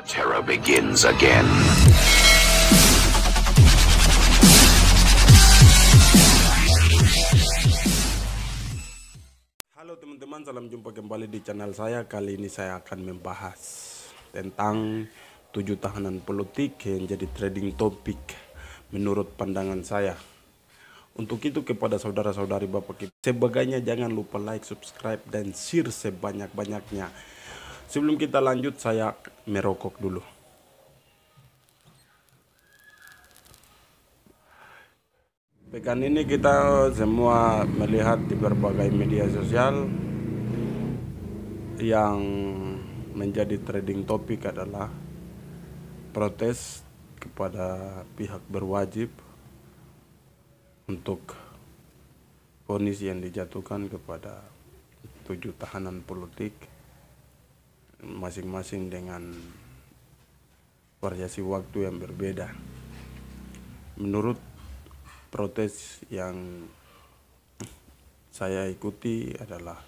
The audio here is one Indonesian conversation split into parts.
Terror begins again. Halo teman-teman, salam jumpa kembali di channel saya. Kali ini saya akan membahas tentang 7 tahanan politik yang jadi trending topik menurut pandangan saya. Untuk itu kepada saudara-saudari Bapak Ibu, sebagainya jangan lupa like, subscribe, dan share sebanyak-banyaknya. Sebelum kita lanjut, saya merokok dulu. Pekan ini kita semua melihat di berbagai media sosial yang menjadi trending topik adalah protes kepada pihak berwajib untuk vonis yang dijatuhkan kepada 7 tahanan politik, masing-masing dengan variasi waktu yang berbeda. Menurut protes yang saya ikuti adalah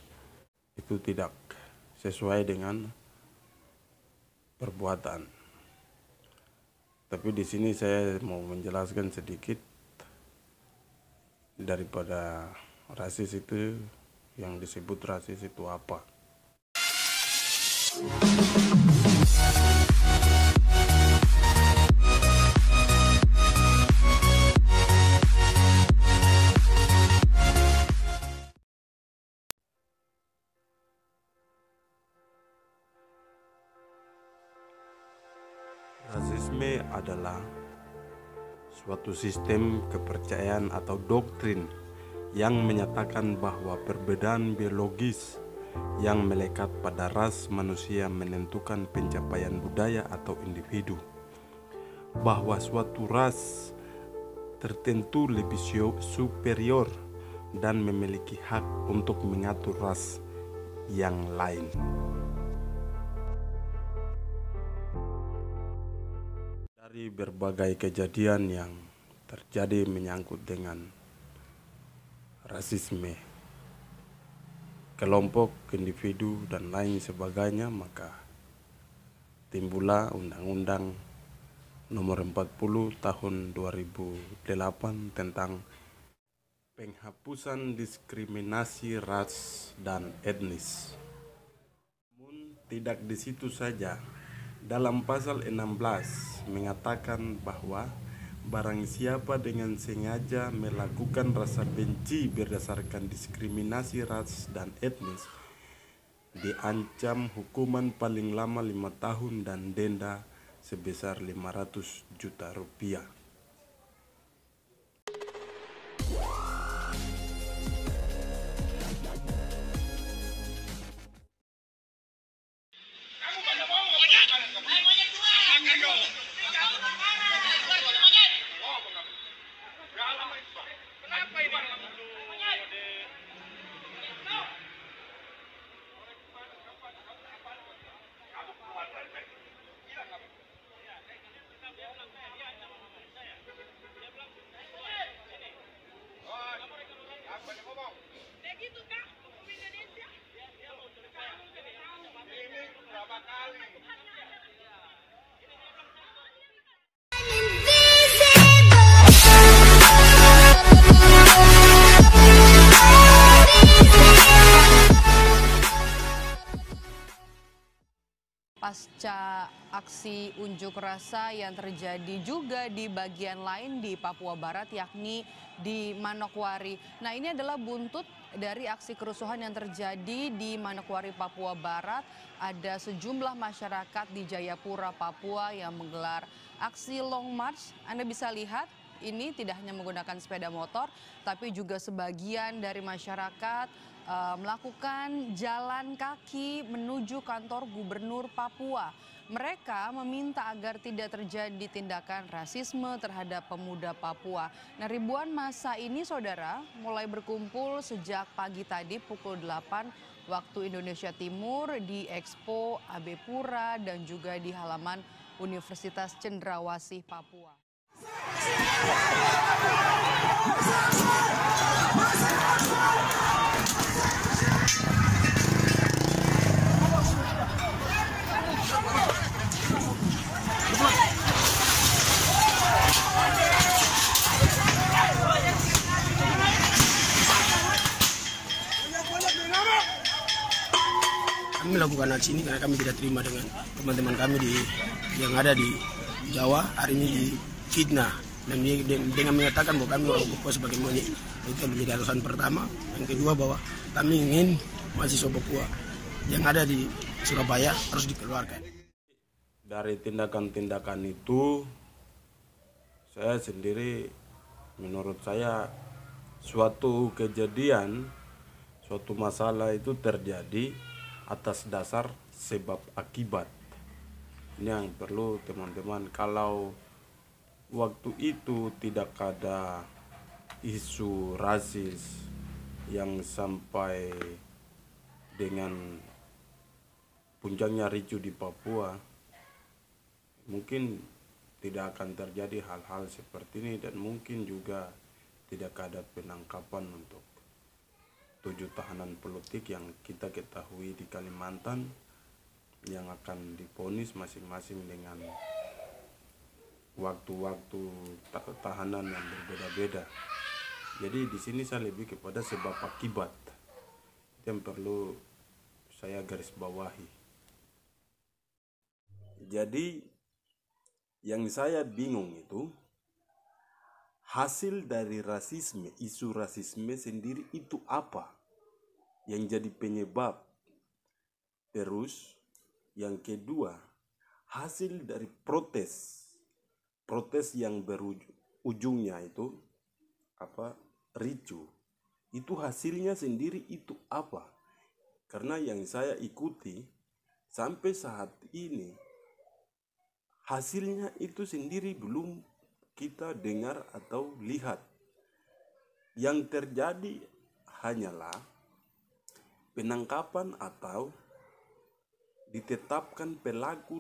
itu tidak sesuai dengan perbuatan. Tapi di sini saya mau menjelaskan sedikit daripada rasis itu, yang disebut rasis itu apa. Rasisme adalah suatu sistem kepercayaan atau doktrin yang menyatakan bahwa perbedaan biologis yang melekat pada ras manusia menentukan pencapaian budaya atau individu, bahwa suatu ras tertentu lebih superior dan memiliki hak untuk mengatur ras yang lain. Dari berbagai kejadian yang terjadi menyangkut dengan rasisme, kelompok, individu, dan lain sebagainya, maka timbullah Undang-Undang Nomor 40 Tahun 2008 tentang penghapusan diskriminasi ras dan etnis. Namun tidak di situ saja. Dalam pasal 16 mengatakan bahwa barang siapa dengan sengaja melakukan rasa benci berdasarkan diskriminasi ras dan etnis diancam hukuman paling lama 5 tahun dan denda sebesar 500 juta rupiah. Pasca aksi unjuk rasa yang terjadi juga di bagian lain di Papua Barat, yakni di Manokwari. Nah, ini adalah buntut dari aksi kerusuhan yang terjadi di Manokwari, Papua Barat. Ada sejumlah masyarakat di Jayapura, Papua yang menggelar aksi long march. Anda bisa lihat ini tidak hanya menggunakan sepeda motor, tapi juga sebagian dari masyarakat melakukan jalan kaki menuju kantor Gubernur Papua. Mereka meminta agar tidak terjadi tindakan rasisme terhadap pemuda Papua. Nah, ribuan massa ini, saudara, mulai berkumpul sejak pagi tadi pukul 8 waktu Indonesia Timur di Expo AB Pura dan juga di halaman Universitas Cendrawasih Papua. bukan aksi ini karena kami tidak terima dengan teman-teman kami yang ada di Jawa hari ini difitnah dan dengan menyatakan bahwa kami orang Papua sebagai monyet. Itu menjadi alasan pertama. Yang kedua bahwa kami ingin mahasiswa Papua yang ada di Surabaya harus dikeluarkan. Dari tindakan-tindakan itu, saya sendiri menurut saya suatu kejadian, suatu masalah itu terjadi atas dasar sebab akibat. Ini yang perlu teman-teman, kalau waktu itu tidak ada isu rasis yang sampai dengan puncaknya ricu di Papua, mungkin tidak akan terjadi hal-hal seperti ini, dan mungkin juga tidak ada penangkapan untuk 7 tahanan politik yang kita ketahui di Kalimantan yang akan divonis masing-masing dengan waktu-waktu tahanan yang berbeda-beda. Jadi di sini saya lebih kepada sebab akibat yang perlu saya garis bawahi. Jadi yang saya bingung itu hasil dari rasisme, isu rasisme sendiri itu apa yang jadi penyebab. Terus yang kedua, hasil dari protes yang berujungnya itu ricu, itu hasilnya sendiri itu apa? Karena yang saya ikuti sampai saat ini hasilnya itu sendiri belum kita dengar atau lihat. Yang terjadi hanyalah penangkapan atau ditetapkan pelaku,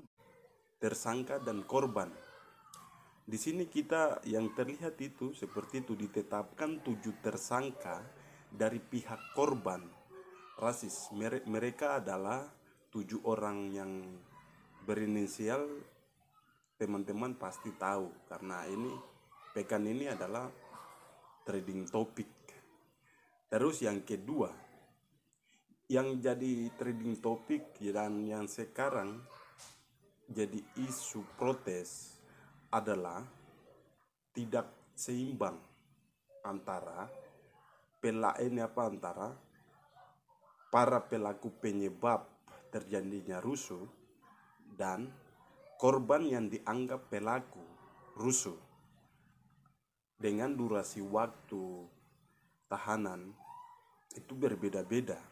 tersangka dan korban. Di sini kita yang terlihat itu seperti itu, ditetapkan 7 tersangka dari pihak korban rasis. Mereka adalah 7 orang yang berinisial, teman-teman pasti tahu karena ini pekan ini adalah trending topik. Terus yang kedua, yang jadi trending topik dan yang sekarang jadi isu protes adalah tidak seimbang antara para pelaku penyebab terjadinya rusuh dan korban yang dianggap pelaku rusuh dengan durasi waktu tahanan itu berbeda-beda.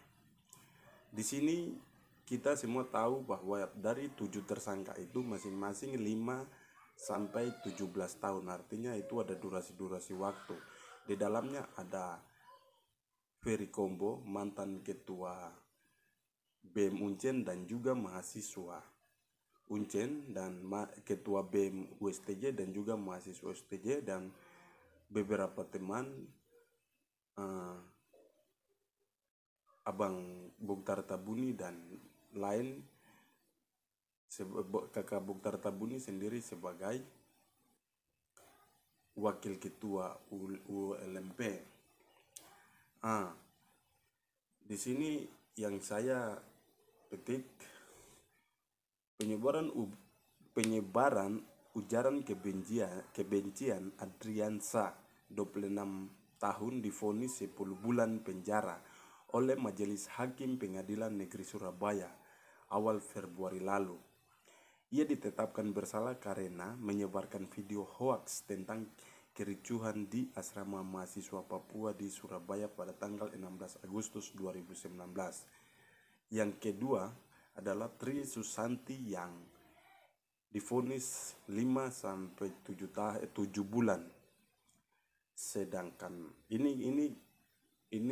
Di sini kita semua tahu bahwa dari 7 tersangka itu masing-masing 5 sampai 17 tahun, artinya itu ada durasi waktu. Di dalamnya ada Ferry Kombo, mantan ketua BEM Uncen dan juga mahasiswa Uncen, dan ketua BEM USTJ dan juga mahasiswa USTJ, dan beberapa teman Abang Buktar Tabuni dan lain. Kakak Buktar Tabuni sendiri sebagai wakil ketua ULMP. Di sini yang saya petik, penyebaran ujaran kebencian Adriansa 26 tahun divonis 10 bulan penjara oleh Majelis Hakim Pengadilan Negeri Surabaya awal Februari lalu. Ia ditetapkan bersalah karena menyebarkan video hoaks tentang kericuhan di asrama mahasiswa Papua di Surabaya pada tanggal 16 Agustus 2019. Yang kedua adalah Tri Susanti yang divonis 5 sampai 7 bulan. Sedangkan ini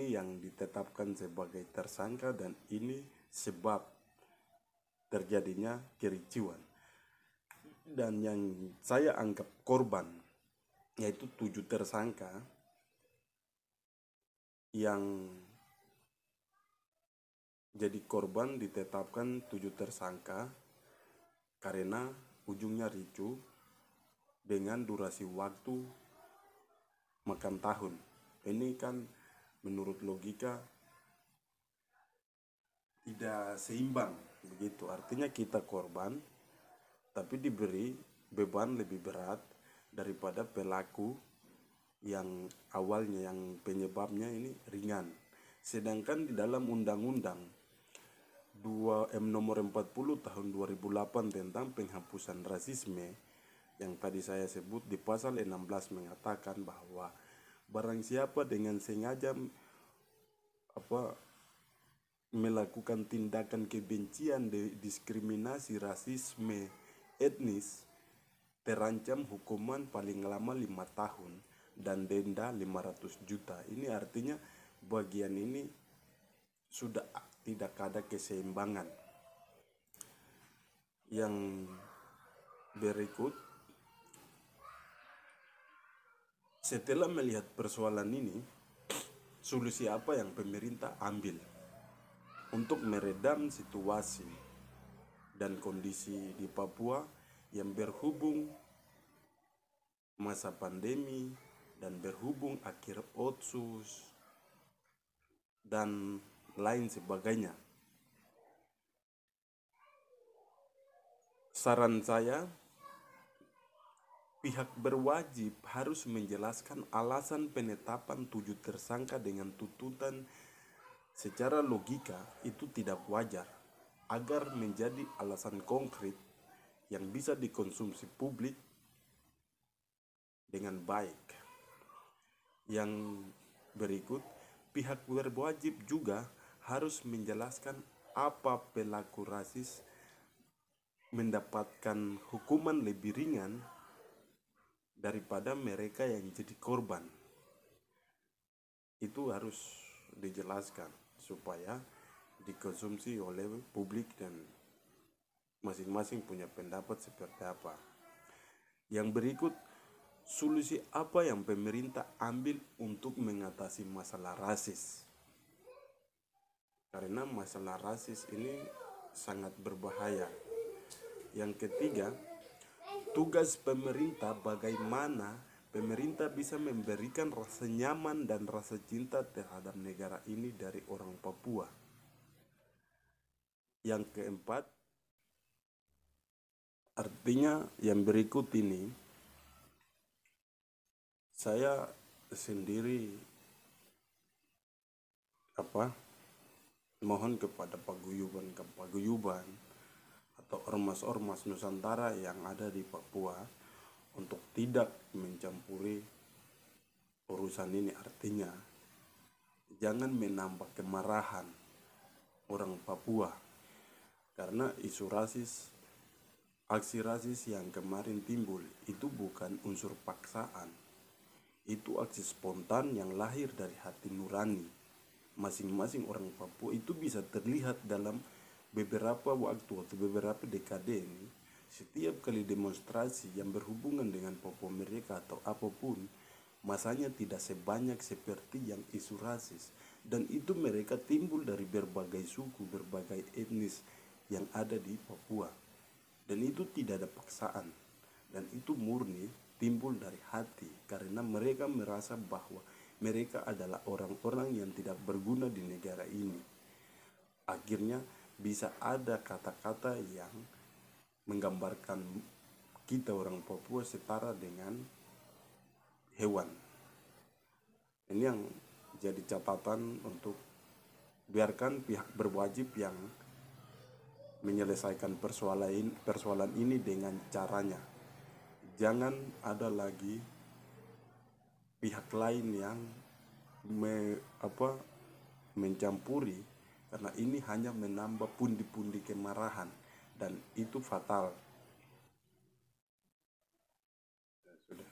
yang ditetapkan sebagai tersangka dan ini sebab terjadinya kericuan. Dan yang saya anggap korban yaitu 7 tersangka yang jadi korban, ditetapkan 7 tersangka karena ujungnya ricu dengan durasi waktu makan tahun. Ini kan menurut logika tidak seimbang Begitu, artinya kita korban tapi diberi beban lebih berat daripada pelaku yang awalnya, yang penyebabnya ini ringan. Sedangkan di dalam undang-undang nomor 40 tahun 2008 tentang penghapusan rasisme yang tadi saya sebut, di pasal 16 mengatakan bahwa barang siapa dengan sengaja melakukan tindakan kebencian, diskriminasi, rasisme etnis, terancam hukuman paling lama 5 tahun dan denda 500 juta. Ini artinya bagian ini sudah tidak ada keseimbangan. Yang berikut, setelah melihat persoalan ini, solusi apa yang pemerintah ambil untuk meredam situasi dan kondisi di Papua yang berhubung masa pandemi dan berhubung akhir otsus dan lain sebagainya. Saran saya, pihak berwajib harus menjelaskan alasan penetapan 7 tersangka dengan tuntutan secara logika itu tidak wajar, agar menjadi alasan konkret yang bisa dikonsumsi publik dengan baik. Yang berikut, pihak berwajib juga harus menjelaskan apa pelaku rasis mendapatkan hukuman lebih ringan daripada mereka yang jadi korban. Itu harus dijelaskan supaya dikonsumsi oleh publik dan masing-masing punya pendapat seperti apa. Yang berikut, solusi apa yang pemerintah ambil untuk mengatasi masalah rasis? Karena masalah rasis ini sangat berbahaya. Yang ketiga, tugas pemerintah, bagaimana pemerintah bisa memberikan rasa nyaman dan rasa cinta terhadap negara ini dari orang Papua. Yang keempat, artinya yang berikut ini, saya sendiri mohon kepada paguyuban atau ormas-ormas Nusantara yang ada di Papua untuk tidak mencampuri urusan ini. Artinya jangan menambah kemarahan orang Papua, karena isu rasis, aksi rasis yang kemarin timbul itu bukan unsur paksaan, itu aksi spontan yang lahir dari hati nurani masing-masing orang Papua. Itu bisa terlihat dalam beberapa waktu atau beberapa dekade ini. Setiap kali demonstrasi yang berhubungan dengan Papua mereka atau apapun, masanya tidak sebanyak seperti yang isu rasis. Dan itu mereka timbul dari berbagai suku, berbagai etnis yang ada di Papua. Dan itu tidak ada paksaan. Dan itu murni timbul dari hati, karena mereka merasa bahwa mereka adalah orang-orang yang tidak berguna di negara ini. Akhirnya bisa ada kata-kata yang menggambarkan kita orang Papua setara dengan hewan. Ini yang jadi catatan untuk biarkan pihak berwajib yang menyelesaikan persoalan ini dengan caranya. Jangan ada lagi pihak lain yang mencampuri, karena ini hanya menambah pundi-pundi kemarahan dan itu fatal. Sudah.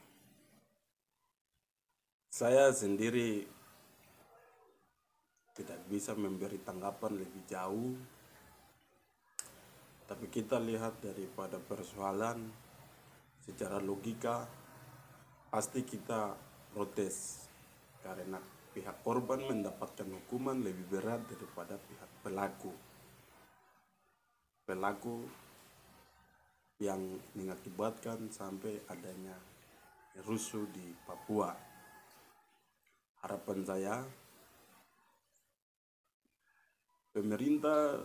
Saya sendiri tidak bisa memberi tanggapan lebih jauh, tapi kita lihat daripada persoalan secara logika pasti kita protes, karena pihak korban mendapatkan hukuman lebih berat daripada pihak pelaku yang mengakibatkan sampai adanya rusuh di Papua. Harapan saya, pemerintah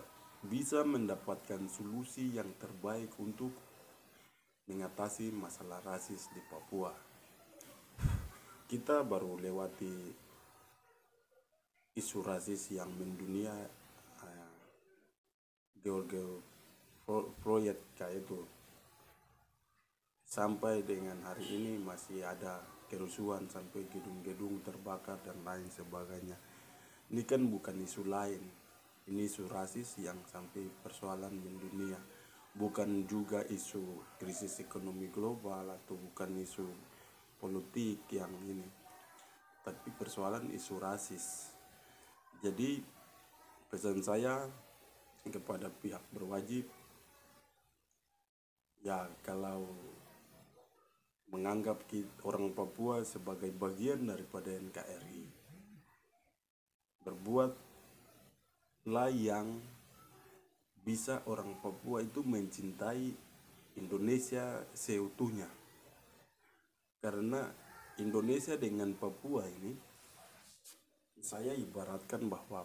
bisa mendapatkan solusi yang terbaik untuk mengatasi masalah rasis di Papua. Kita baru lewati isu rasis yang mendunia, proyek kayak itu. Sampai dengan hari ini masih ada kerusuhan sampai gedung-gedung terbakar dan lain sebagainya. Ini kan bukan isu lain, ini isu rasis yang sampai persoalan mendunia. Bukan juga isu krisis ekonomi global atau bukan isu politik yang ini, tapi persoalan isu rasis. Jadi pesan saya kepada pihak berwajib, ya kalau menganggap orang Papua sebagai bagian daripada NKRI, berbuatlah yang bisa orang Papua itu mencintai Indonesia seutuhnya. Karena Indonesia dengan Papua ini, saya ibaratkan bahwa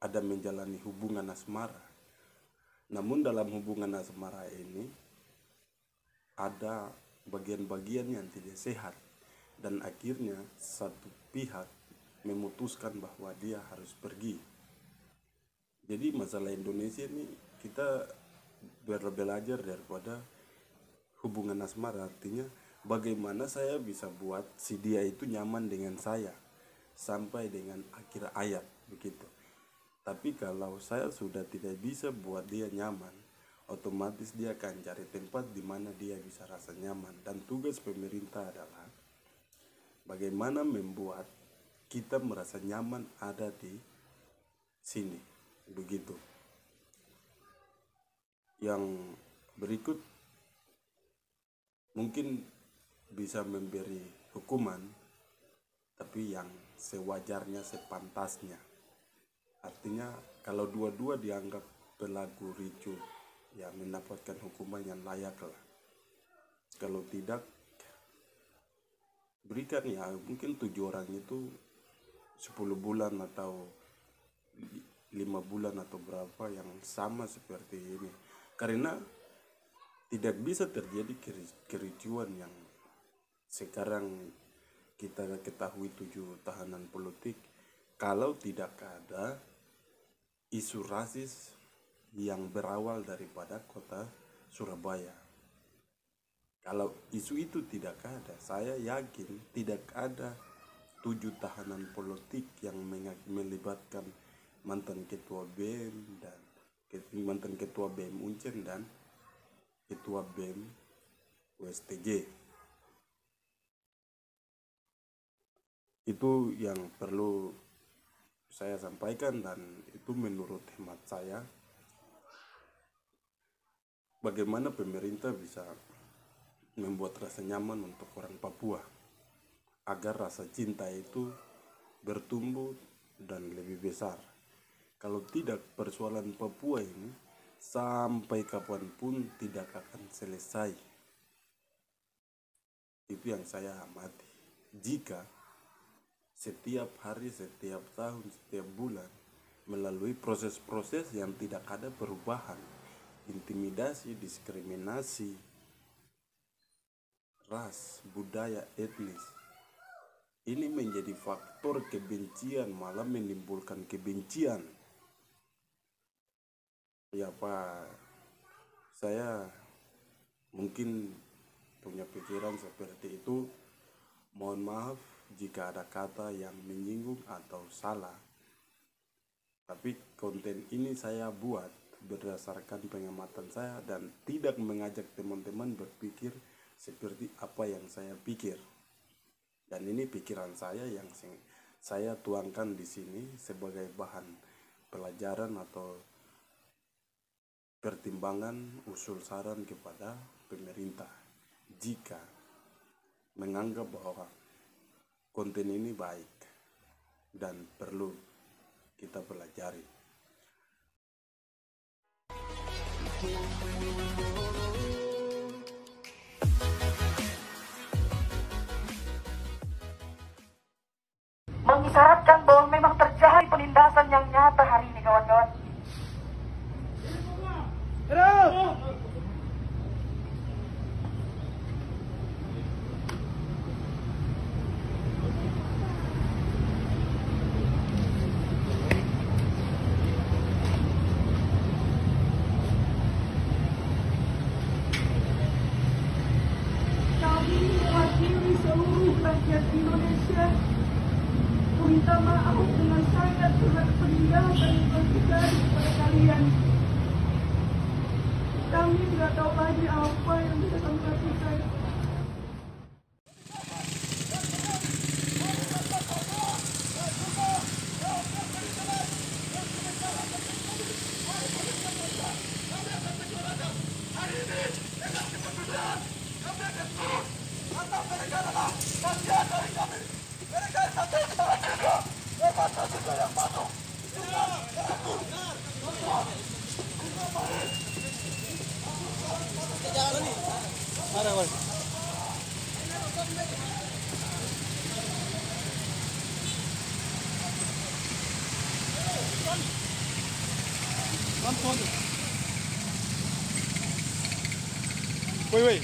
ada menjalani hubungan asmara. Namun dalam hubungan asmara ini ada bagian-bagian yang tidak sehat, dan akhirnya satu pihak memutuskan bahwa dia harus pergi. Jadi masalah Indonesia ini kita belajar daripada hubungan asmara, artinya bagaimana saya bisa buat si dia itu nyaman dengan saya sampai dengan akhir ayat begitu. Tapi kalau saya sudah tidak bisa buat dia nyaman, otomatis dia akan cari tempat di mana dia bisa rasa nyaman. Dan tugas pemerintah adalah bagaimana membuat kita merasa nyaman ada di sini. Begitu. Yang berikut mungkin bisa memberi hukuman, tapi yang sewajarnya, sepantasnya. Artinya kalau dua-dua dianggap pelaku ricu, ya mendapatkan hukuman yang layak lah. Kalau tidak, berikan ya mungkin 7 orang itu 10 bulan atau 5 bulan atau berapa yang sama seperti ini. Karena tidak bisa terjadi kericuan yang sekarang kita ketahui 7 tahanan politik kalau tidak ada isu rasis yang berawal daripada kota Surabaya. Kalau isu itu tidak ada, saya yakin tidak ada 7 tahanan politik yang melibatkan mantan ketua BEM dan mantan ketua BEM Uncen dan ketua BEM USTG. Itu yang perlu saya sampaikan, dan itu menurut hemat saya bagaimana pemerintah bisa membuat rasa nyaman untuk orang Papua agar rasa cinta itu bertumbuh dan lebih besar. Kalau tidak, persoalan Papua ini sampai kapanpun tidak akan selesai. Itu yang saya amati. Jika setiap hari, setiap tahun, setiap bulan melalui proses-proses yang tidak ada perubahan, intimidasi, diskriminasi, ras, budaya, etnis, ini menjadi faktor kebencian, malah menimbulkan kebencian. Ya Pak, saya mungkin punya pikiran seperti itu. Mohon maaf jika ada kata yang menyinggung atau salah. Tapi konten ini saya buat berdasarkan pengamatan saya dan tidak mengajak teman-teman berpikir seperti apa yang saya pikir. Dan ini pikiran saya yang saya tuangkan di sini sebagai bahan pelajaran atau pertimbangan usul saran kepada pemerintah. Jika menganggap bahwa konten ini baik dan perlu kita pelajari. Mengisyaratkan bahwa memang terjadi penindasan yang nyata hari ini, kawan-kawan. Aku minta maaf dengan sangat terhadap peninggalan yang telah terjadi kepada kalian. Kami tidak tahu lagi apa yang bisa kami lakukan. Woi,